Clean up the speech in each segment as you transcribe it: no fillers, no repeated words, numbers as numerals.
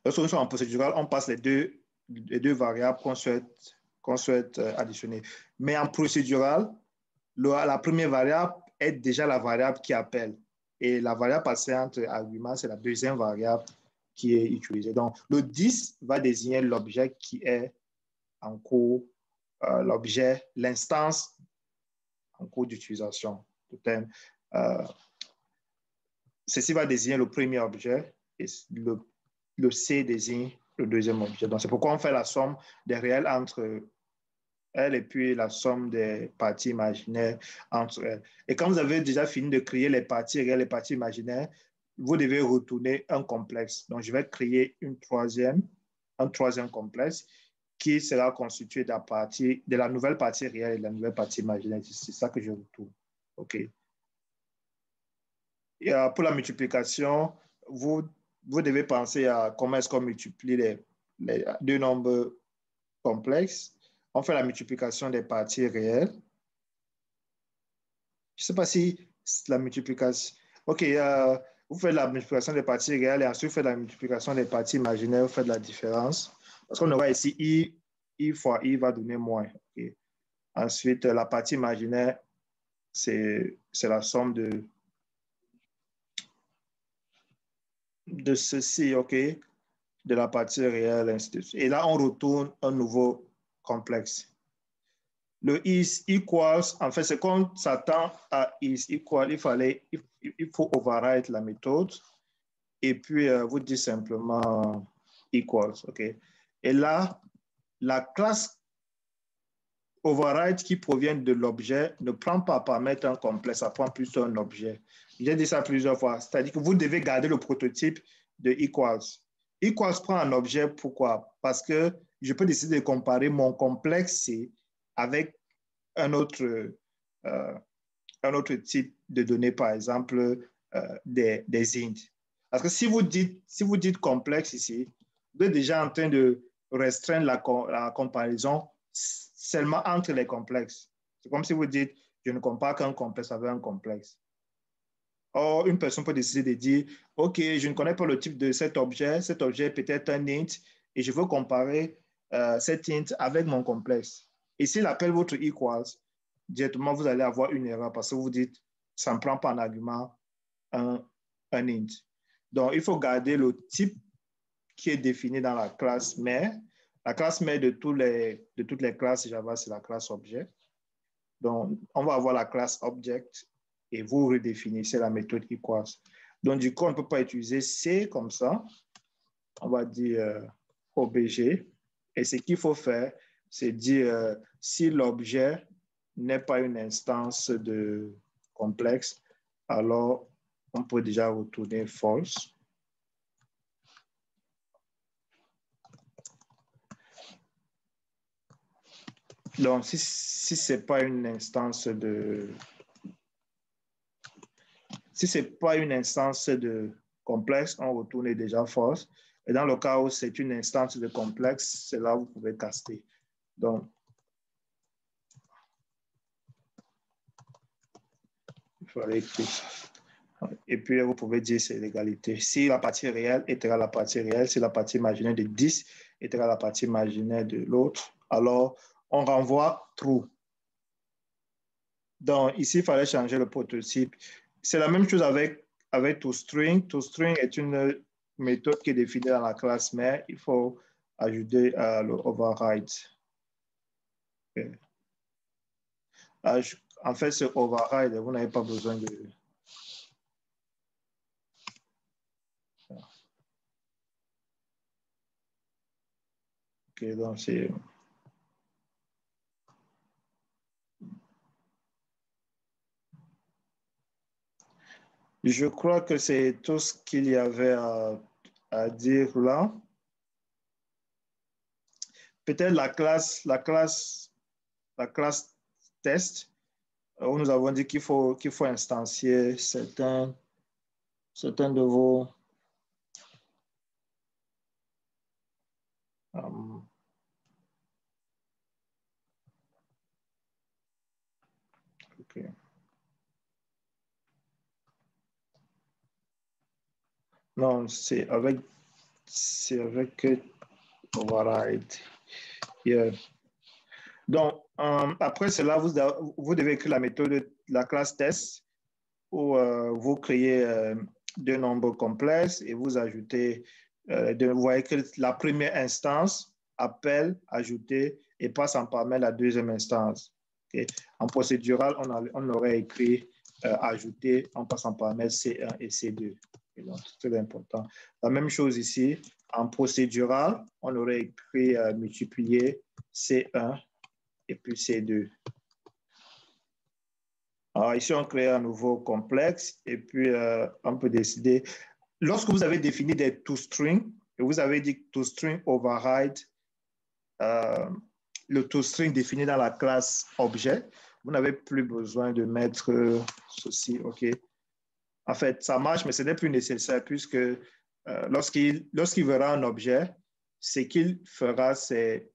Lorsque nous sommes en procédural, on passe les deux variables qu'on souhaite additionner. Mais en procédural, la première variable est déjà la variable qui appelle. Et la variable passée entre arguments, c'est la deuxième variable qui est utilisée. Donc, le 10 va désigner l'objet qui est en cours, l'objet, l'instance en cours d'utilisation. Ceci va désigner le premier objet et le C désigne le deuxième objet. Donc, c'est pourquoi on fait la somme des réels entre elles et puis la somme des parties imaginaires entre elles. Et quand vous avez déjà fini de créer les parties réelles, les parties imaginaires, vous devez retourner un complexe. Donc, je vais créer un troisième complexe qui sera constitué de la nouvelle partie réelle et de la nouvelle partie imaginaire. C'est ça que je retourne. OK. Et pour la multiplication, vous devez penser à comment est-ce qu'on multiplie les deux nombres complexes. On fait la multiplication des parties réelles. Je ne sais pas si la multiplication... OK, vous faites la multiplication des parties réelles et ensuite vous faites la multiplication des parties imaginaires, vous faites la différence. Parce qu'on aura ici I fois I va donner moins. Okay. Ensuite, la partie imaginaire, c'est la somme de ceci, OK, de la partie réelle, ainsi de suite. Et là, on retourne un nouveau complexe. Le is equals, en fait, c'est qu'on s'attend à is equal, il faut override la méthode et puis vous dites simplement equals, OK. Et là, la classe override qui provient de l'objet ne prend pas paramètre un complexe, ça prend plutôt un objet. J'ai dit ça plusieurs fois, c'est-à-dire que vous devez garder le prototype de equals. Equals prend un objet, pourquoi? Parce que je peux décider de comparer mon complexe C avec un autre type de données, par exemple des int. Parce que si vous dites complexe ici, vous êtes déjà en train de restreindre la comparaison seulement entre les complexes. C'est comme si vous dites, je ne compare qu'un complexe avec un complexe. Or, une personne peut décider de dire, OK, je ne connais pas le type de cet objet est peut-être un int, et je veux comparer cet int avec mon complexe. Et s'il appelle votre equals, directement, vous allez avoir une erreur parce que vous dites, ça ne prend pas en argument un int. Donc, il faut garder le type qui est défini dans la classe mère. La classe mère de toutes les classes Java, c'est la classe objet. Donc, on va avoir la classe object et vous redéfinissez la méthode equals. Donc, du coup, on ne peut pas utiliser C comme ça. On va dire obj. Et ce qu'il faut faire, c'est dire si l'objet n'est pas une instance de complexe, alors on peut déjà retourner false. Donc, si ce n'est pas une instance de... Si ce n'est pas une instance de complexe, on retourne déjà false. Et dans le cas où c'est une instance de complexe, c'est là où vous pouvez caster. Donc, il faut aller écrire ça. Et puis, vous pouvez dire c'est l'égalité. Si la partie réelle est égale à la partie réelle, si la partie imaginaire de 10 est égale à la partie imaginaire de l'autre, alors on renvoie true. Donc, ici, il fallait changer le prototype. C'est la même chose avec toString. toString est une méthode qui est définie dans la classe mère. Il faut ajouter le override. Okay. En fait, ce override, vous n'avez pas besoin de... Ok, donc c'est... Je crois que c'est tout ce qu'il y avait à dire là. Peut-être la classe test, où nous avons dit qu'il faut instancier certains de vos... Okay. Non, c'est avec Circuit override. Yeah. Donc, après cela, vous devez écrire la méthode de la classe test où vous créez deux nombres complexes et vous ajoutez, vous voyez que la première instance appelle, ajouter et passe en parallèle la deuxième instance. Okay? En procédural, on aurait écrit ajouter en passant par parallèle C1 et C2. C'est très important. La même chose ici, en procédural, on aurait écrit multiplier C1 et puis C2. Alors ici, on crée un nouveau complexe et puis on peut décider. Lorsque vous avez défini des toString, et vous avez dit toString override le toString défini dans la classe objet, vous n'avez plus besoin de mettre ceci, OK? En fait, ça marche, mais ce n'est plus nécessaire puisque lorsqu'il verra un objet, ce qu'il fera, c'est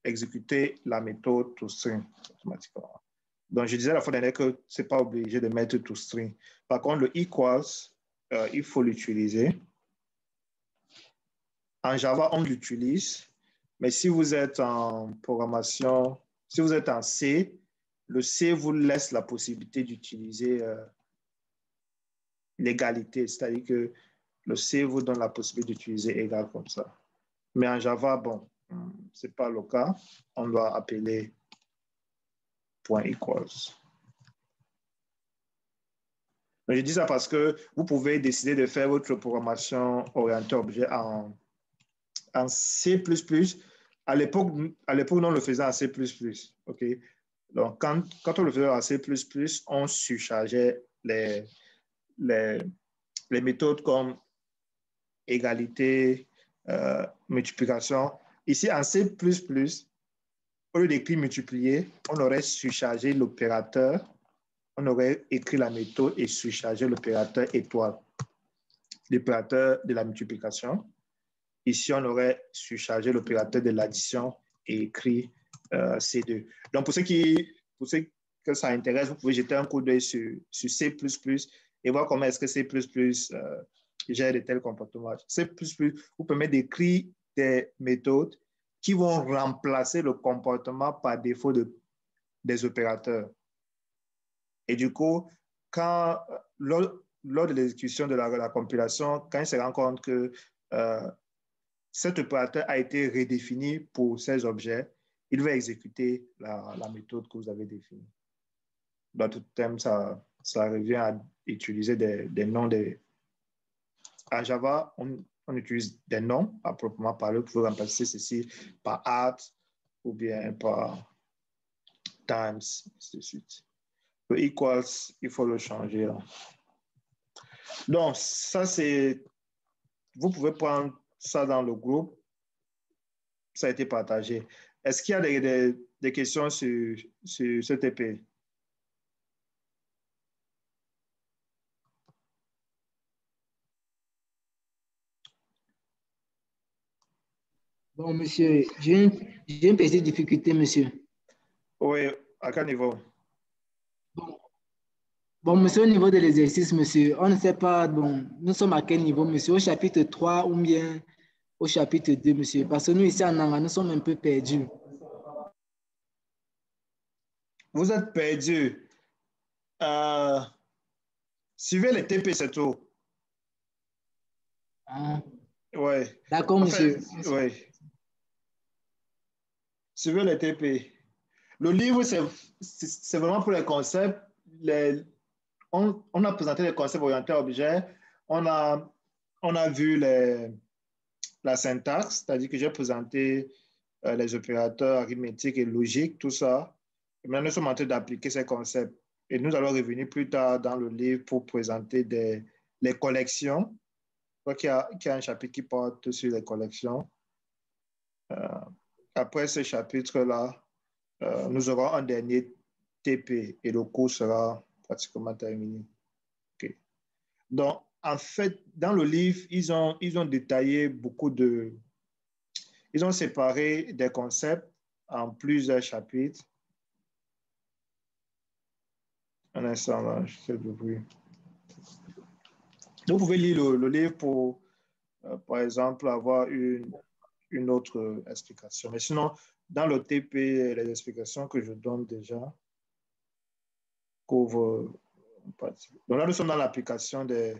exécuter la méthode toString automatiquement. Donc, je disais la fois dernière que ce n'est pas obligé de mettre toString. Par contre, le equals, il faut l'utiliser. En Java, on l'utilise, mais si vous êtes en programmation, si vous êtes en C, le C vous laisse la possibilité d'utiliser l'égalité, c'est-à-dire que le C vous donne la possibilité d'utiliser égal comme ça. Mais en Java, bon, ce n'est pas le cas. On doit appeler point equals. Donc, je dis ça parce que vous pouvez décider de faire votre programmation orientée objet en C++. À l'époque, nous, on le faisait en C++. OK? Donc, quand on le faisait en C++, on surchargeait les méthodes comme égalité, multiplication. Ici, en C++, au lieu d'écrire multiplier, on aurait surchargé l'opérateur, on aurait écrit la méthode et surchargé l'opérateur étoile, l'opérateur de la multiplication. Ici, on aurait surchargé l'opérateur de l'addition et écrit C2. Donc, pour ceux que ça intéresse, vous pouvez jeter un coup d'œil sur C++ et voir comment est-ce que C++ gère de tels comportements. C++ vous permet d'écrire des méthodes qui vont remplacer le comportement par défaut des opérateurs. Et du coup, lors de l'exécution de la compilation, quand il se rend compte que cet opérateur a été redéfini pour ces objets, il va exécuter la méthode que vous avez définie. Dans tout thème, ça revient à utiliser des noms. En Java, on utilise des noms à proprement parler. Vous pouvez remplacer ceci par art ou bien par times, ainsi de suite. Le equals, il faut le changer. Là. Donc, ça, c'est... Vous pouvez prendre ça dans le groupe. Ça a été partagé. Est-ce qu'il y a des questions sur ce TP? Bon, monsieur, j'ai une petite difficulté, monsieur. Oui, à quel niveau? Bon, monsieur, au niveau de l'exercice, monsieur, on ne sait pas, bon, nous sommes à quel niveau, monsieur, au chapitre 3 ou bien au chapitre 2, monsieur, parce que nous, ici en Anglais, nous sommes un peu perdus. Vous êtes perdu. Suivez les TP, c'est tout. Ah, Oui. d'accord, monsieur. Oui. Suivez les TP. Le livre, c'est vraiment pour les concepts. On a présenté les concepts orientés à objet. On a vu la syntaxe, c'est-à-dire que j'ai présenté les opérateurs arithmétiques et logiques, tout ça. Et maintenant, nous sommes en train d'appliquer ces concepts. Et nous allons revenir plus tard dans le livre pour présenter les collections. Je crois qu'il y a un chapitre qui porte sur les collections. Après ce chapitre-là, nous aurons un dernier TP et le cours sera pratiquement terminé. Okay. Donc, en fait, dans le livre, ils ont détaillé beaucoup de... Ils ont séparé des concepts en plusieurs chapitres. Un instant, là, je fais du bruit. Vous pouvez lire le livre pour par exemple, avoir une autre explication. Mais sinon, dans le TP, les explications que je donne déjà couvrent. Donc là, nous sommes dans l'application des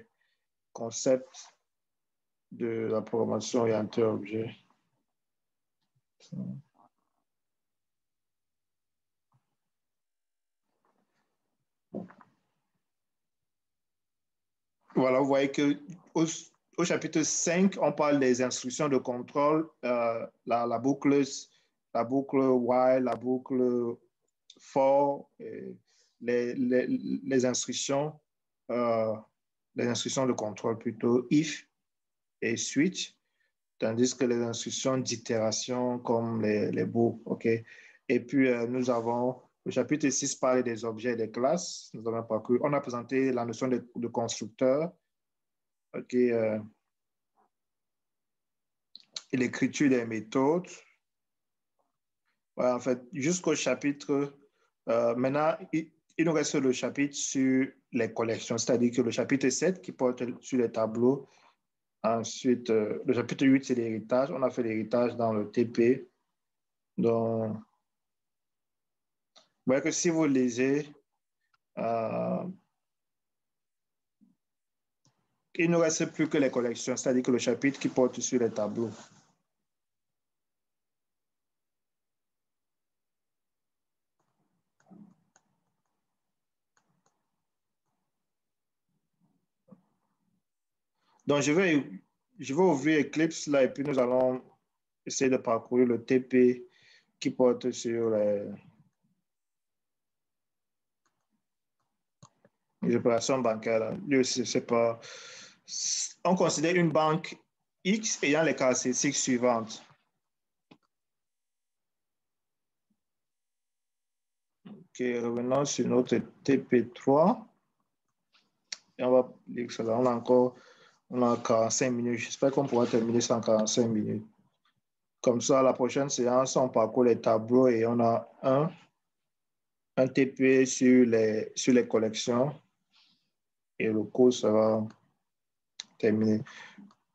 concepts de la programmation orientée objet. Voilà, vous voyez que au chapitre 5, on parle des instructions de contrôle, la boucle while, la boucle for, les instructions, les instructions de contrôle plutôt, if et switch, tandis que les instructions d'itération comme les boucles, OK? Et puis, nous avons le chapitre 6 parle des objets et des classes. Nous avons parcouru. On a présenté la notion de constructeur, OK? Et l'écriture des méthodes. Ouais, en fait, jusqu'au chapitre, maintenant, il nous reste le chapitre sur les collections, c'est-à-dire que le chapitre 7 qui porte sur les tableaux. Ensuite, le chapitre 8, c'est l'héritage. On a fait l'héritage dans le TP. Donc, vous voyez que si vous lisez, il ne reste plus que les collections, c'est-à-dire que le chapitre qui porte sur les tableaux. Donc, je vais ouvrir Eclipse là et puis nous allons essayer de parcourir le TP qui porte sur les opérations bancaires. C'est pas... On considère une banque X ayant les caractéristiques suivantes. Ok, revenons sur notre TP3. Et on va lire ça. On a 45 minutes. J'espère qu'on pourra terminer ça en 45 minutes. Comme ça, la prochaine séance, on parcourt les tableaux et on a un TP sur les collections et le cours sera terminé.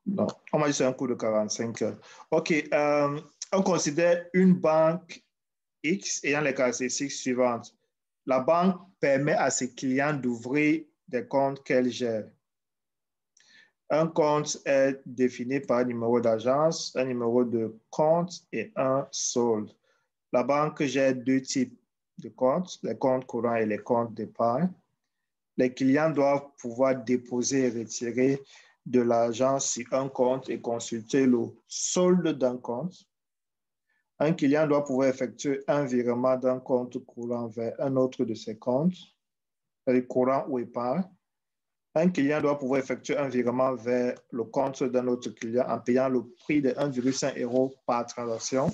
Non, on m'a dit c'est un cours de 45 heures. OK, on considère une banque X ayant les caractéristiques suivantes. La banque permet à ses clients d'ouvrir des comptes qu'elle gère. Un compte est défini par un numéro d'agence, un numéro de compte et un solde. La banque gère deux types de comptes, les comptes courants et les comptes d'épargne. Les clients doivent pouvoir déposer et retirer de l'argent sur un compte et consulter le solde d'un compte. Un client doit pouvoir effectuer un virement d'un compte courant vers un autre de ses comptes, c'est-à-dire courant ou épargne. Un client doit pouvoir effectuer un virement vers le compte d'un autre client en payant le prix de 1,5 € par transaction.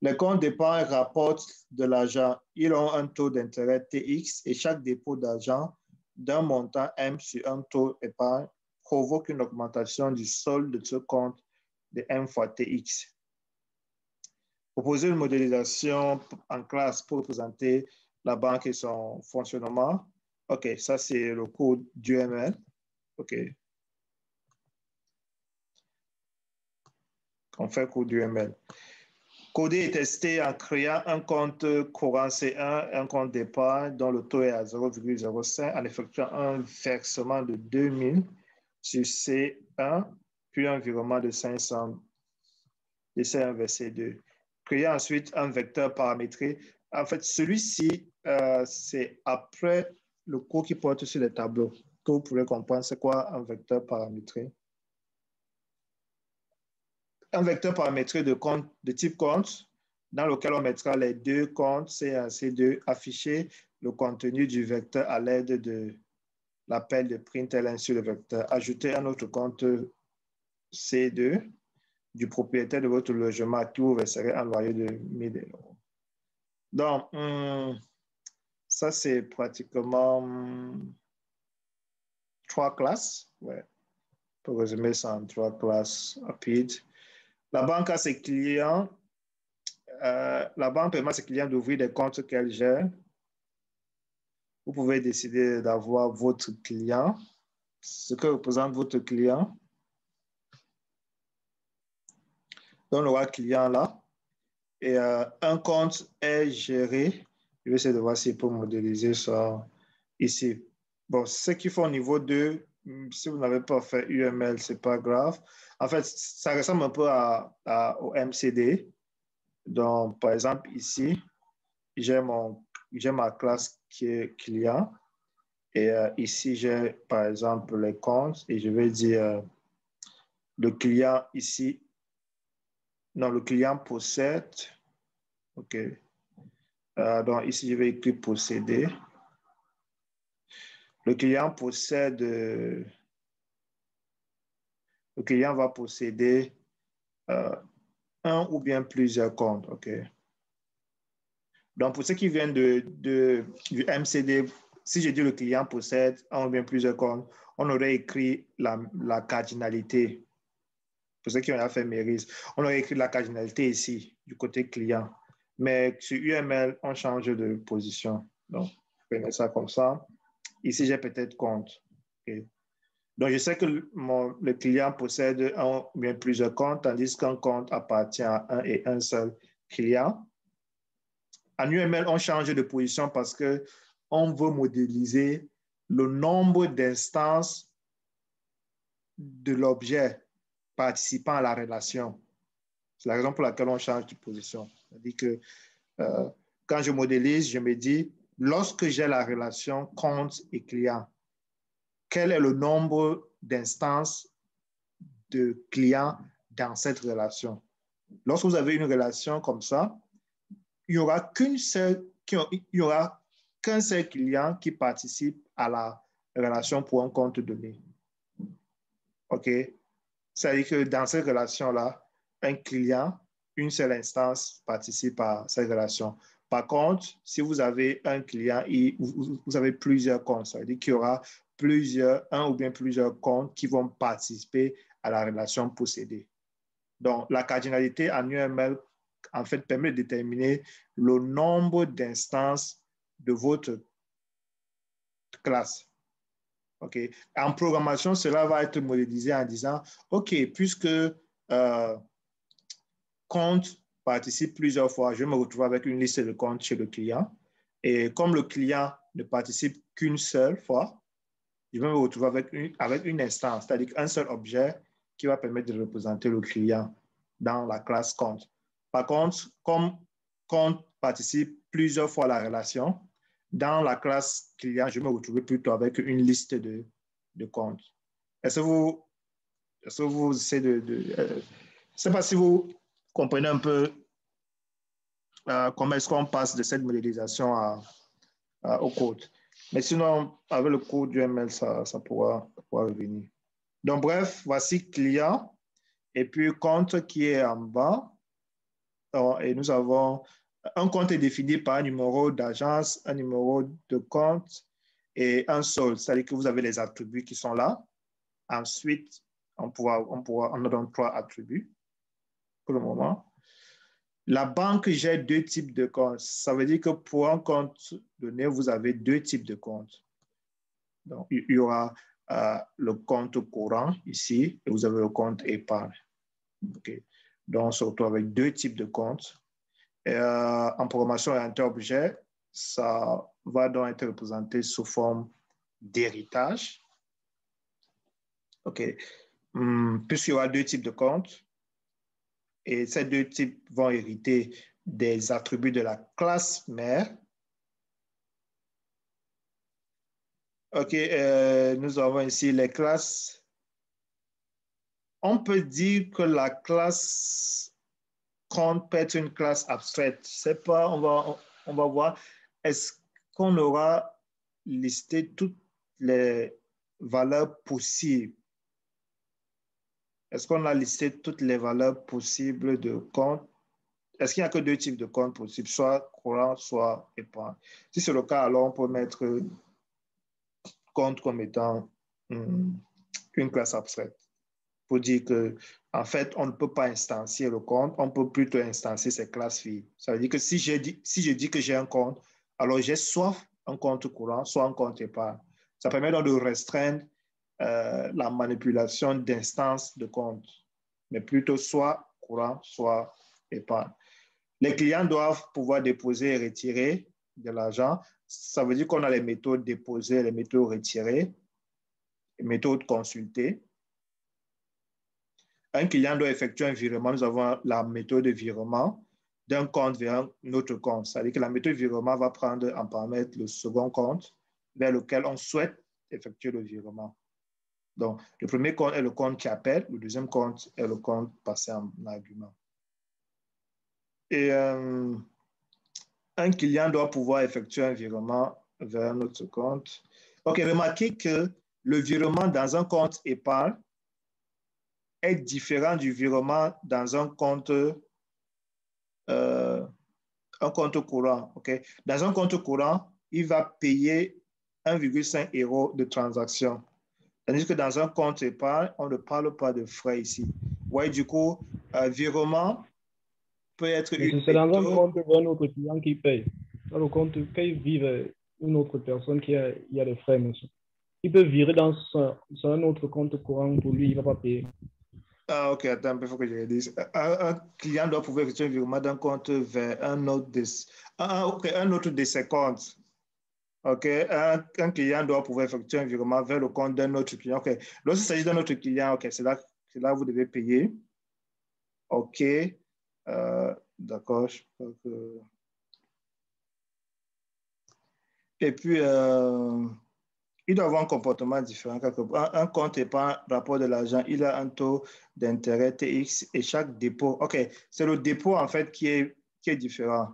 Les comptes d'épargne rapportent de l'argent. Ils ont un taux d'intérêt TX et chaque dépôt d'argent d'un montant M sur un taux d'épargne provoque une augmentation du solde de ce compte de M fois TX. Proposer une modélisation en classe pour représenter la banque et son fonctionnement. OK, ça c'est le cours d'UML. OK. On fait le cours d'UML. Coder et tester en créant un compte courant C1, un compte d'épargne dont le taux est à 0,05 en effectuant un versement de 2000 sur C1, puis un virement de 500 de C1 vers C2. Créer ensuite un vecteur paramétré. En fait, celui-ci, c'est après le cours qui porte sur les tableaux que vous pouvez comprendre c'est quoi un vecteur paramétré. Un vecteur paramétré de type compte dans lequel on mettra les deux comptes C1 et C2, afficher le contenu du vecteur à l'aide de l'appel de println sur le vecteur. Ajouter un autre compte C2 du propriétaire de votre logement à qui vous verserez un loyer de 1 000 €. Donc, ça, c'est pratiquement 3 classes. Ouais. Pour résumer ça en 3 classes rapides. La banque a ses clients. La banque permet à ses clients d'ouvrir des comptes qu'elle gère. Vous pouvez décider d'avoir votre client, ce que représente votre client. Donc, on aura client là. Et un compte est géré. Je vais essayer de voir si pour modéliser ça ici. Bon, ce qu'il faut au niveau 2, si vous n'avez pas fait UML, ce n'est pas grave. En fait, ça ressemble un peu au MCD. Donc, par exemple, ici, j'ai ma classe qui est client. Et ici, j'ai, par exemple, les comptes. Et je vais dire le client ici. Non, le client possède. OK. Donc, ici, je vais écrire posséder. Le client possède, le client va posséder un ou bien plusieurs comptes. OK. Donc, pour ceux qui viennent du MCD, si je dis le client possède un ou bien plusieurs comptes, on aurait écrit la cardinalité. Pour ceux qui ont fait Méris, on aurait écrit la cardinalité ici, du côté client. Mais sur UML, on change de position. Donc, je vais mettre ça comme ça. Ici, j'ai peut-être compte. Okay. Donc, je sais que le client possède un ou bien plusieurs comptes, tandis qu'un compte appartient à un et un seul client. En UML, on change de position parce qu'on veut modéliser le nombre d'instances de l'objet participant à la relation. C'est la raison pour laquelle on change de position. C'est-à-dire que quand je modélise, je me dis, lorsque j'ai la relation compte et client, quel est le nombre d'instances de clients dans cette relation? Lorsque vous avez une relation comme ça, il n'y aura qu'un seul client qui participe à la relation pour un compte donné. OK? C'est-à-dire que dans cette relation-là, un client, une seule instance participe à cette relation. Par contre, si vous avez un client et vous avez plusieurs comptes, ça veut dire qu'il y aura un ou bien plusieurs comptes qui vont participer à la relation possédée. Donc, la cardinalité en UML, en fait, permet de déterminer le nombre d'instances de votre classe. OK. En programmation, cela va être modélisé en disant, OK, puisque compte participe plusieurs fois, je vais me retrouver avec une liste de comptes chez le client. Et comme le client ne participe qu'une seule fois, je vais me retrouver avec une instance, c'est-à-dire un seul objet qui va permettre de représenter le client dans la classe compte. Par contre, comme compte participe plusieurs fois à la relation, dans la classe client, je vais me retrouver plutôt avec une liste de comptes. Est-ce que vous essayez je ne sais pas si vous comprenez un peu comment est-ce qu'on passe de cette modélisation au code. Mais sinon, avec le code du ML, ça pourra revenir. Donc, bref, voici client et puis compte qui est en bas. Et nous avons un compte est défini par un numéro d'agence, un numéro de compte et un solde. C'est-à-dire que vous avez les attributs qui sont là. Ensuite, on a donc 3 attributs pour le moment. La banque gère 2 types de comptes. Ça veut dire que pour un compte donné, vous avez 2 types de comptes. Donc, il y aura le compte courant ici et vous avez le compte épargne. Okay. Donc, on se retrouve avec 2 types de comptes. Et, en programmation orientée objet, ça va donc être représenté sous forme d'héritage. OK. Puisqu'il y aura 2 types de comptes, et ces 2 types vont hériter des attributs de la classe mère. OK, nous avons ici les classes. On peut dire que la classe compte peut être une classe abstraite. Je ne sais pas, on va voir. Est-ce qu'on aura listé toutes les valeurs possibles? Est-ce qu'on a listé toutes les valeurs possibles de compte? Est-ce qu'il n'y a que 2 types de comptes possibles, soit courant, soit épargne? Si c'est le cas, alors on peut mettre compte comme étant une classe abstraite. Pour dire que, en fait, on ne peut pas instancier le compte, on peut plutôt instancier ses classes filles. Ça veut dire que si je dis que j'ai un compte, alors j'ai soit un compte courant, soit un compte épargne. Ça permet donc de restreindre la manipulation d'instances de compte, mais plutôt soit courant, soit épargne. Les clients doivent pouvoir déposer et retirer de l'argent. Ça veut dire qu'on a les méthodes déposer, les méthodes retirer, les méthodes consulter. Un client doit effectuer un virement. Nous avons la méthode de virement d'un compte vers un autre compte. C'est-à-dire que la méthode de virement va prendre en paramètre le second compte vers lequel on souhaite effectuer le virement. Donc, le premier compte est le compte qui appelle, le deuxième compte est le compte passé en argument. Et un client doit pouvoir effectuer un virement vers un autre compte. OK, remarquez que le virement dans un compte épargne est différent du virement dans un compte courant. Okay? Dans un compte courant, il va payer 1,5 € de transaction. Tandis que dans un compte épargne, on ne parle pas de frais ici. Ouais, du coup, virement peut être une c'est dans un méthode. compte d'un autre client qui paye. Dans le compte paye vive une autre personne qui a des frais, monsieur. Il peut virer dans un autre compte courant pour lui, il ne va pas payer. Ah, ok, attends, il faut que je le dise. Un client doit pouvoir effectuer un virement d'un compte vers un autre de ses comptes. OK, un client doit pouvoir effectuer un virement vers le compte d'un autre client. OK, lorsqu'il s'agit d'un autre client, OK, c'est là que vous devez payer. OK, d'accord. Et puis, il doit avoir un comportement différent. Un compte épargne rapport de l'argent, il a un taux d'intérêt TX et chaque dépôt. OK, c'est le dépôt en fait qui est différent.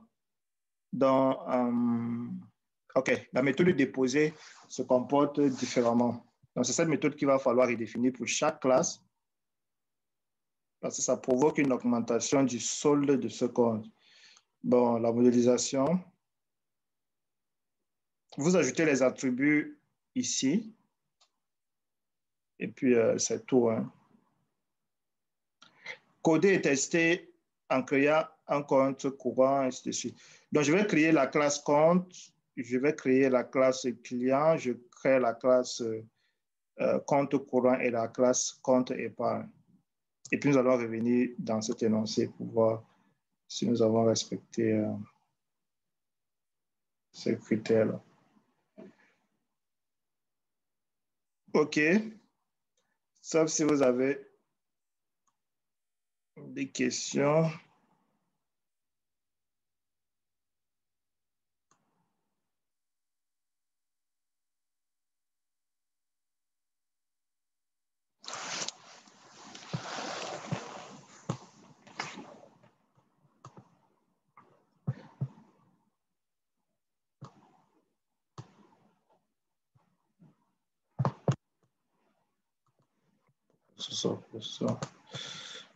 Donc, OK, la méthode de déposer se comporte différemment. Donc, c'est cette méthode qu'il va falloir redéfinir pour chaque classe parce que ça provoque une augmentation du solde de ce compte. Bon, la modélisation. Vous ajoutez les attributs ici. Et puis, c'est tout. Hein. Coder et tester en créant un compte courant, ainsi de suite. Donc, je vais créer la classe compte. Je vais créer la classe client. Je crée la classe compte courant et la classe compte épargne. Et puis, nous allons revenir dans cet énoncé pour voir si nous avons respecté ces critères-là. OK. Sauf si vous avez des questions.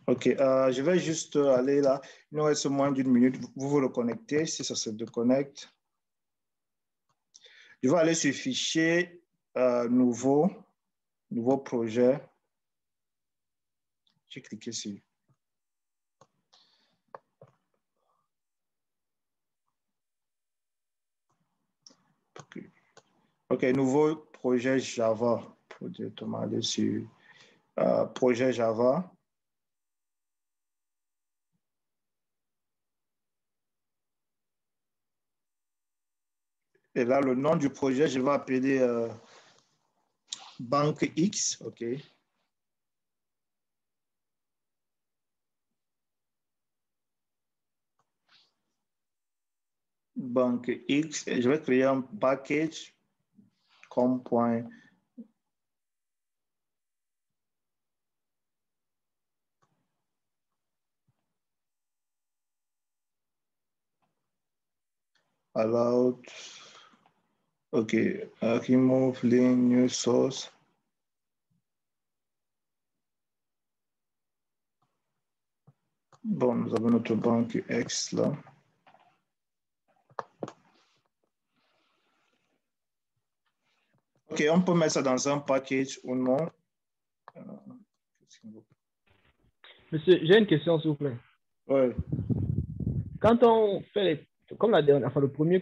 OK, je vais juste aller là. Il nous reste moins d'une minute. Vous vous reconnectez si ça se déconnecte. Je vais aller sur fichier nouveau projet. J'ai cliqué sur. OK, nouveau projet Java. Pour directement aller sur projet Java. Et là, le nom du projet, je vais appeler Banque X. OK. Banque X. Et je vais créer un package comme point. Allowed. OK. Remove link new source. Bon, nous avons notre banque X là. OK, on peut mettre ça dans un package ou non. Monsieur, j'ai une question, s'il vous plaît. Oui. Quand on fait comme la dernière fois, le premier